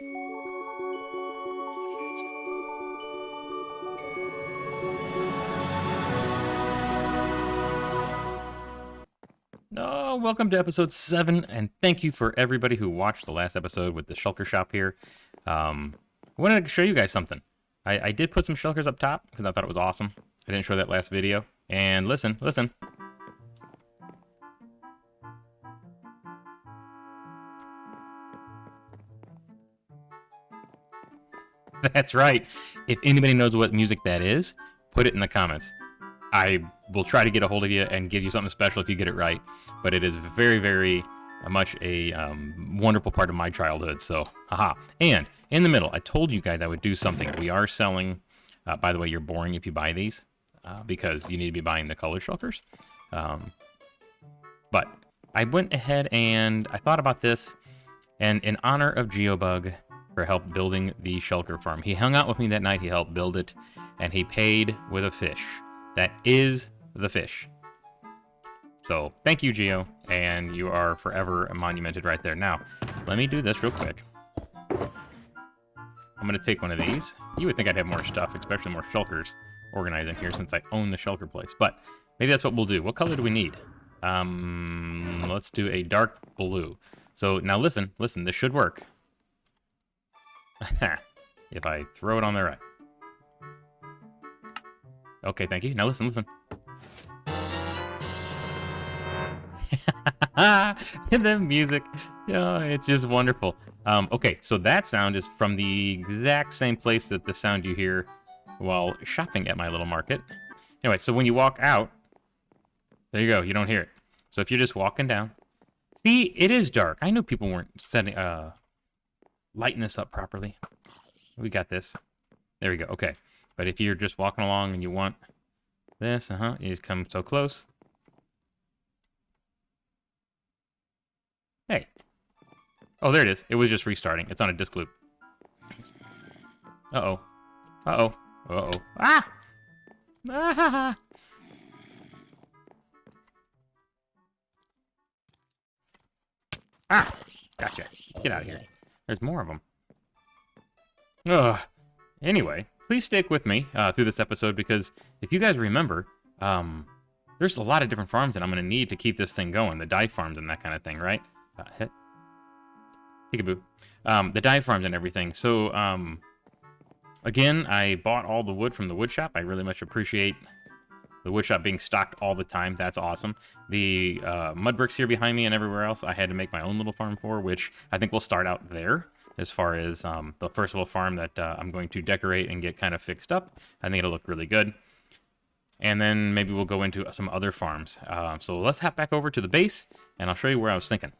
No, welcome to episode 7, and thank you for everybody who watched the last episode with the shulker shop here. I wanted to show you guys something. I did put some shulkers up top because I thought it was awesome. I didn't show that last video. And listen. That's right. If anybody knows what music that is, put it in the comments. I will try to get a hold of you and give you something special if you get it right. But it is very, very much a wonderful part of my childhood. So, haha. And in the middle, I told you guys I would do something. We are selling, by the way, you're boring if you buy these because you need to be buying the color shulkers. But I went ahead and I thought about this, and in honor of Geobug for help building the shulker farm. He hung out with me that night, he helped build it, and he paid with a fish. That is the fish. So, thank you, Geo, and you are forever monumented right there. Now, let me do this real quick. I'm going to take one of these. You would think I'd have more stuff, especially more shulkers organized in here since I own the shulker place, but maybe that's what we'll do. What color do we need? Let's do a dark blue. So, now listen, this should work. If I throw it on there right. Okay, thank you. Now listen. And the music, it's just wonderful. Okay, so that sound is from the exact same place that the sound you hear while shopping at my little market. Anyway, so when you walk out, there you go, you don't hear it. So if you're just walking down, see, it is dark. I knew people weren't setting, lighting this up properly. We got this. There we go, okay. But if you're just walking along and you want this, you just come so close. Hey. Oh, there it is. It was just restarting. It's on a disk loop. Uh-oh. Ah! Ah! Ah! Gotcha. Get out of here. There's more of them. Ugh. Anyway, please stick with me through this episode because if you guys remember, there's a lot of different farms that I'm going to need to keep this thing going. The dye farms and that kind of thing, right? Peekaboo. The dye farms and everything. So, again, I bought all the wood from the wood shop. I really much appreciate the wood shop being stocked all the time. That's awesome. The mud bricks here behind me and everywhere else, I had to make my own little farm for, which I think we'll start out there as far as the first little farm that I'm going to decorate and get kind of fixed up. I think it'll look really good. And then maybe we'll go into some other farms. So let's hop back over to the base, and I'll show you where I was thinking.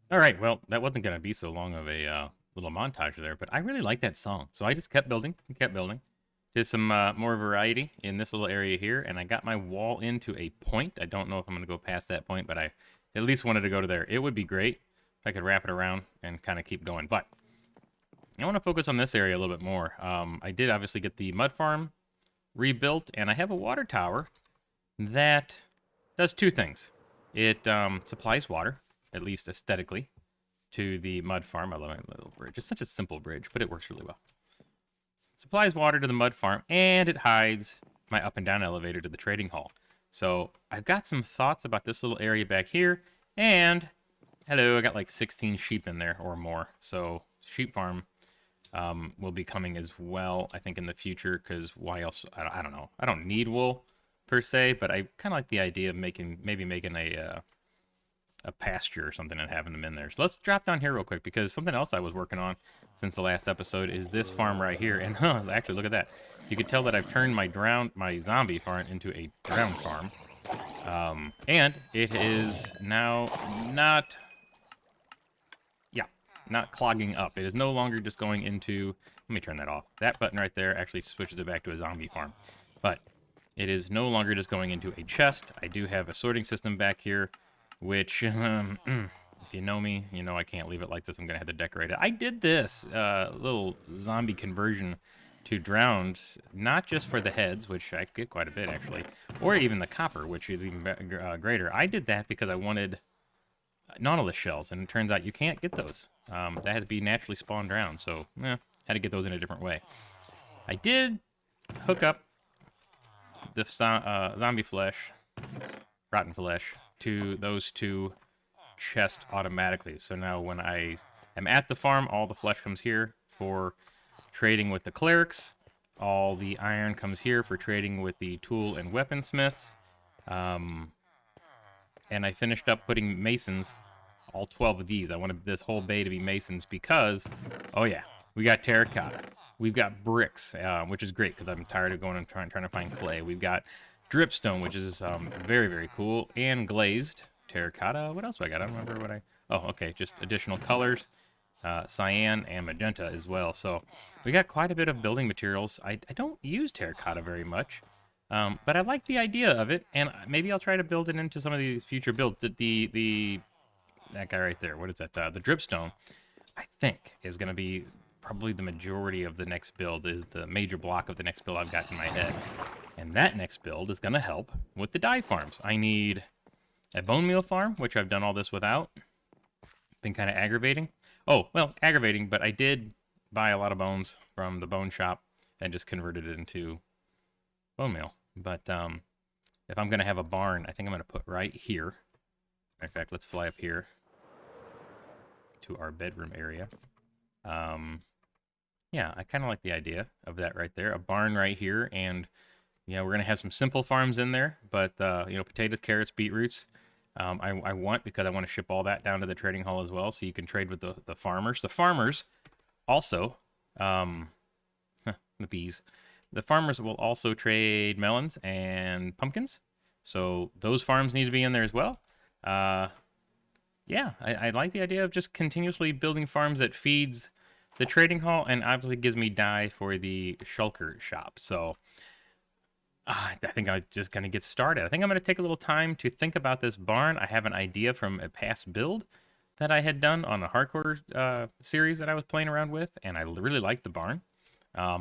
All right, well, that wasn't going to be so long of a little montage there, but I really like that song. So I just kept building and kept building. Did some more variety in this little area here, and I got my wall into a point. I don't know if I'm going to go past that point, but I at least wanted to go to there. It would be great if I could wrap it around and kind of keep going. But I want to focus on this area a little bit more. I did obviously get the mud farm rebuilt, and I have a water tower that does two things. It supplies water, at least aesthetically, to the mud farm. I love my little bridge. It's such a simple bridge, but it works really well. Supplies water to the mud farm, and it hides my up and down elevator to the trading hall. So I've got some thoughts about this little area back here, and hello, I got like 16 sheep in there or more. So sheep farm will be coming as well, I think, in the future, because why else? I don't know. I don't need wool per se, but I kind of like the idea of maybe making a pasture or something and having them in there. So let's drop down here real quick, because something else I was working on since the last episode is this farm right here. And actually, look at that. You can tell that I've turned my zombie farm into a drowned farm. And it is now not clogging up. It is no longer just going into, let me turn that off. That button right there actually switches it back to a zombie farm. But it is no longer just going into a chest. I do have a sorting system back here, which, if you know me, you know I can't leave it like this. I'm going to have to decorate it. I did this little zombie conversion to drowned, not just for the heads, which I get quite a bit actually, or even the copper, which is even greater. I did that because I wanted nautilus shells, and it turns out you can't get those. That had to be naturally spawned drowned, so had to get those in a different way. I did hook up the zombie flesh, rotten flesh, to those two chests automatically. So now when I am at the farm, all the flesh comes here for trading with the clerics. All the iron comes here for trading with the tool and weaponsmiths. And I finished up putting masons, all 12 of these. I wanted this whole bay to be masons because, oh yeah, we got terracotta. We've got bricks, which is great because I'm tired of going and trying to find clay. We've got dripstone, which is very, very cool, and glazed terracotta. What else do I got? I don't remember what I... Oh, okay, just additional colors, cyan and magenta as well. So we got quite a bit of building materials. I don't use terracotta very much. But I like the idea of it, and maybe I'll try to build it into some of these future builds. That guy right there, what is that? The dripstone, I think, is going to be probably the majority of the next build, is the major block of the next build I've got in my head. And that next build is going to help with the dye farms. I need a bone meal farm, which I've done all this without. Been kind of aggravating. Oh, well, aggravating, but I did buy a lot of bones from the bone shop and just converted it into bone meal. But if I'm going to have a barn, I think I'm going to put right here. In fact, let's fly up here to our bedroom area. Yeah, I kind of like the idea of that right there. A barn right here, and yeah, we're going to have some simple farms in there, but potatoes, carrots, beetroots. I want, because I want to ship all that down to the trading hall as well, so you can trade with the farmers. The farmers also, the bees. The farmers will also trade melons and pumpkins. So those farms need to be in there as well. Yeah, I like the idea of just continuously building farms that feeds the trading hall and obviously gives me dye for the shulker shop. So I think I'm just going to get started. I think I'm going to take a little time to think about this barn. I have an idea from a past build that I had done on a hardcore series that I was playing around with, and I really liked the barn. I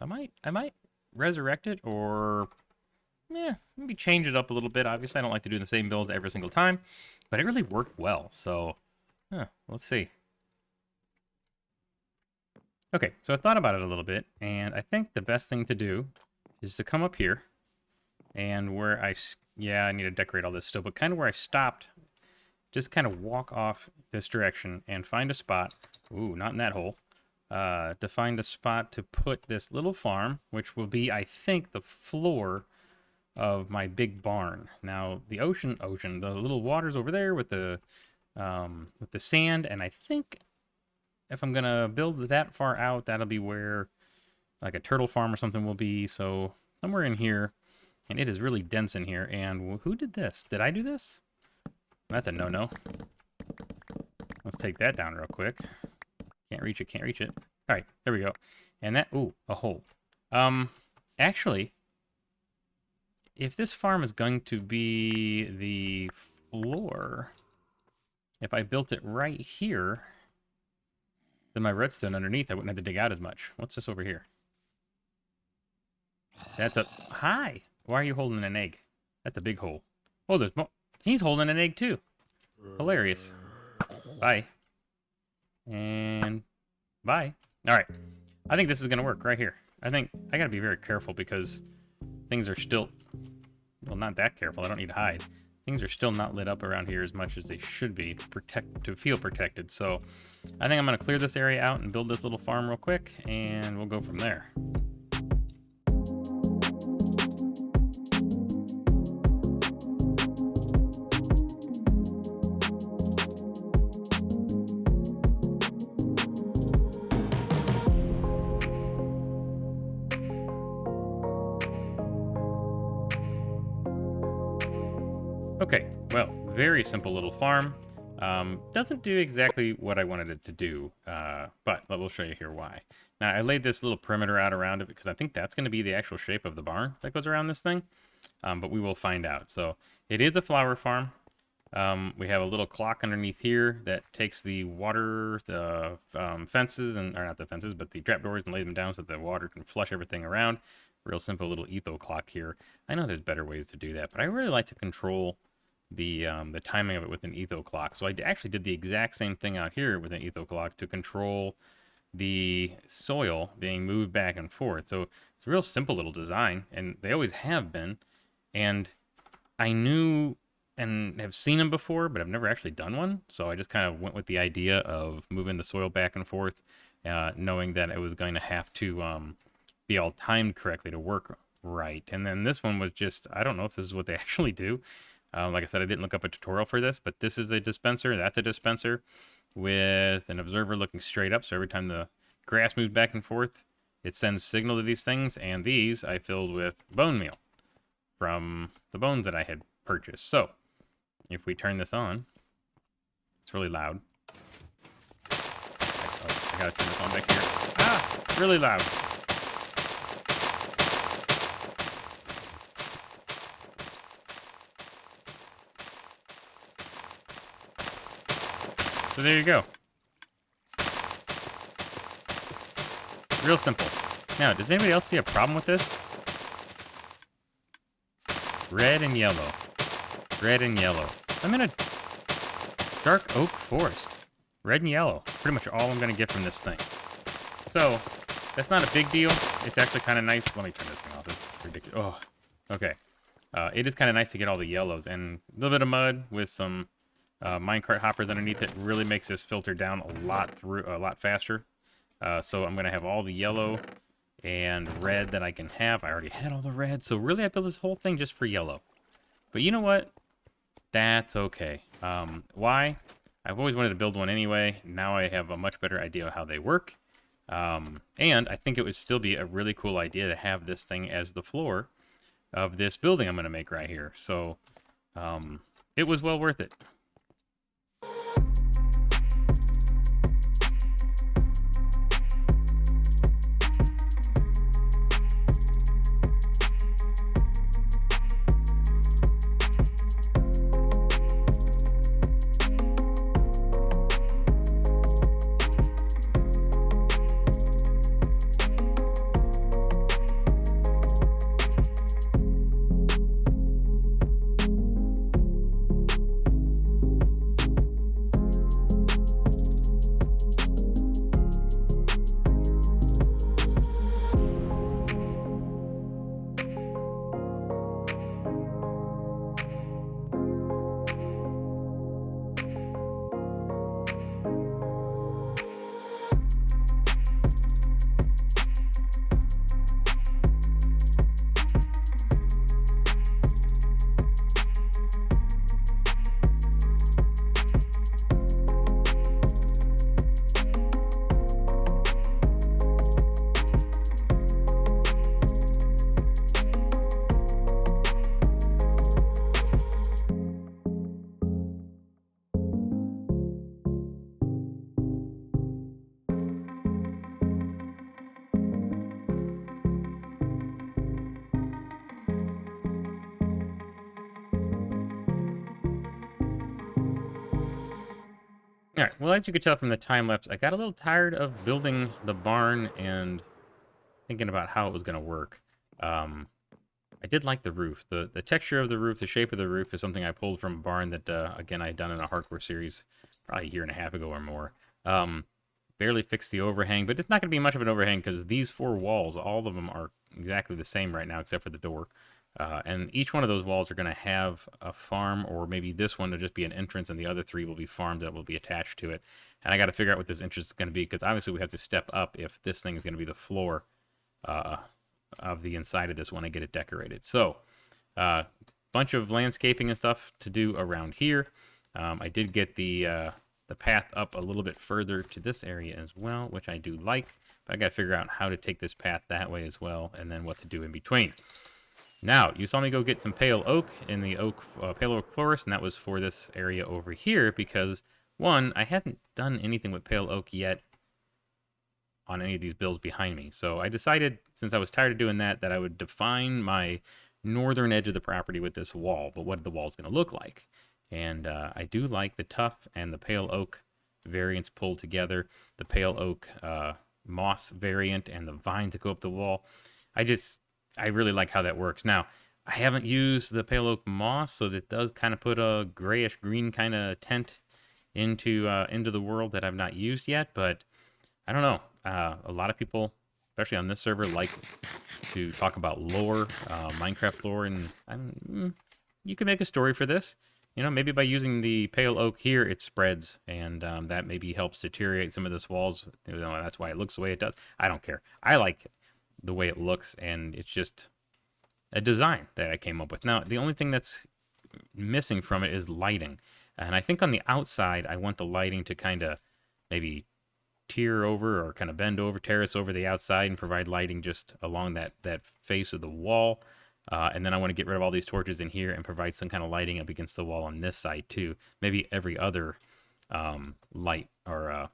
might resurrect it, or maybe change it up a little bit. Obviously, I don't like to do the same builds every single time, but it really worked well. So, let's see. Okay, so I thought about it a little bit, and I think the best thing to do is to come up here, and where I need to decorate all this still, but kind of where I stopped, just kind of walk off this direction and find a spot. Ooh, not in that hole. To find a spot to put this little farm, which will be, I think, the floor of my big barn. Now, the ocean, the little water's over there with the sand, and I think if I'm gonna build that far out, that'll be where like a turtle farm or something will be. So somewhere in here, and it is really dense in here. And who did this? Did I do this? That's a no-no. Let's take that down real quick. Can't reach it, can't reach it. All right, there we go. And that, ooh, a hole. Actually, if this farm is going to be the floor, if I built it right here, then my redstone underneath, I wouldn't have to dig out as much. What's this over here? That's a... Hi! Why are you holding an egg? That's a big hole. Oh, there's more. He's holding an egg, too. Hilarious. Bye. And... Bye. Alright. I think this is going to work right here. I think I got to be very careful because things are still... Well, not that careful. I don't need to hide. Things are still not lit up around here as much as they should be to feel protected. So I think I'm going to clear this area out and build this little farm real quick, and we'll go from there. Okay, well, very simple little farm. Doesn't do exactly what I wanted it to do, but we'll show you here why. Now, I laid this little perimeter out around it because I think that's going to be the actual shape of the barn that goes around this thing, but we will find out. So it is a flower farm. We have a little clock underneath here that takes the water, the fences, or not the fences, but the trapdoors, and lay them down so that the water can flush everything around. Real simple little etho clock here. I know there's better ways to do that, but I really like to control the timing of it with an etho clock. So I actually did the exact same thing out here with an etho clock to control the soil being moved back and forth. So it's a real simple little design, and they always have been. And I knew and have seen them before, but I've never actually done one. So I just kind of went with the idea of moving the soil back and forth, knowing that it was going to have to be all timed correctly to work right. And then this one was just, I don't know if this is what they actually do. Like I said, I didn't look up a tutorial for this, but this is a dispenser. That's a dispenser with an observer looking straight up. So every time the grass moves back and forth, it sends signal to these things. And these I filled with bone meal from the bones that I had purchased. So if we turn this on, it's really loud. I gotta turn this on back here. Ah, it's really loud. So there you go. Real simple. Now, does anybody else see a problem with this? Red and yellow. Red and yellow. I'm in a dark oak forest. Red and yellow. Pretty much all I'm going to get from this thing. So, that's not a big deal. It's actually kind of nice. Let me turn this thing off. It's ridiculous. Oh, okay. It is kind of nice to get all the yellows. And a little bit of mud with some minecart hoppers underneath it really makes this filter down a lot faster. So I'm going to have all the yellow and red that I can have. I already had all the red. So really I built this whole thing just for yellow. But you know what? That's okay. Why? I've always wanted to build one anyway. Now I have a much better idea of how they work. And I think it would still be a really cool idea to have this thing as the floor of this building I'm going to make right here. So it was well worth it. All right, well, as you could tell from the time lapse, I got a little tired of building the barn and thinking about how it was going to work. I did like the roof. The texture of the roof, the shape of the roof is something I pulled from a barn that, again, I had done in a hardcore series probably a year and a half ago or more. Barely fixed the overhang, but it's not going to be much of an overhang because these 4 walls, all of them are exactly the same right now except for the door. And each one of those walls are going to have a farm, or maybe this one will just be an entrance and the other 3 will be farms that will be attached to it. And I got to figure out what this entrance is going to be because obviously we have to step up if this thing is going to be the floor of the inside of this when I get it decorated. So, bunch of landscaping and stuff to do around here. I did get the path up a little bit further to this area as well, which I do like. But I got to figure out how to take this path that way as well, and then what to do in between. Now, you saw me go get some pale oak in the pale oak forest, and that was for this area over here because, one, I hadn't done anything with pale oak yet on any of these builds behind me. So I decided, since I was tired of doing that, that I would define my northern edge of the property with this wall. But what the wall's going to look like? And I do like the tough and the pale oak variants pulled together. The pale oak moss variant and the vines that go up the wall. I really like how that works. Now, I haven't used the pale oak moss, so that does kind of put a grayish green kind of tint into the world that I've not used yet. But I don't know. A lot of people, especially on this server, like to talk about lore, Minecraft lore, and you can make a story for this. You know, maybe by using the pale oak here, it spreads, and that maybe helps deteriorate some of this walls. You know, that's why it looks the way it does. I don't care. I like the way it looks, and it's just a design that I came up with. Now, the only thing that's missing from it is lighting. And I think on the outside, I want the lighting to kind of maybe tier over or kind of bend over, terrace over the outside and provide lighting just along that face of the wall. And then I want to get rid of all these torches in here and provide some kind of lighting up against the wall on this side too. Maybe every other light or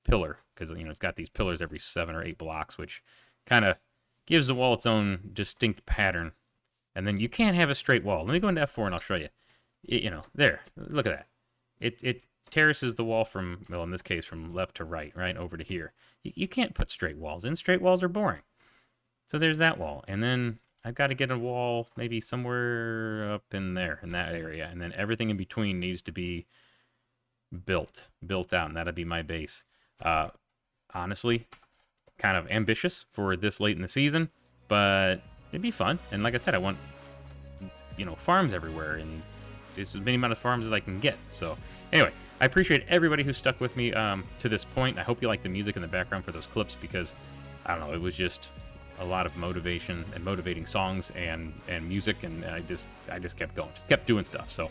pillar, because you know it's got these pillars every 7 or 8 blocks, which kind of gives the wall its own distinct pattern. And then you can't have a straight wall. Let me go into F4 and I'll show you. You know, there, look at that. It terraces the wall from, well, in this case, from left to right over to here. You can't put straight walls in. Straight walls are boring. So there's that wall. And then I've got to get a wall maybe somewhere up in there, in that area. And then everything in between needs to be built out, and that'll be my base. Honestly, kind of ambitious for this late in the season, but it'd be fun. And like I said, I want, you know, farms everywhere, and there's as many amount of farms as I can get. So anyway, I appreciate everybody who stuck with me to this point. I hope you like the music in the background for those clips, because I don't know, it was just a lot of motivation and motivating songs and music, and I just kept going, just kept doing stuff. So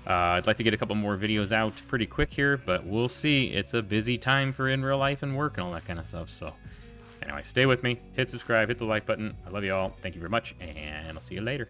I'd like to get a couple more videos out pretty quick here, but we'll see. It's a busy time for in real life and work and all that kind of stuff. So anyway, stay with me, hit subscribe, hit the like button. I love you all. Thank you very much, and I'll see you later.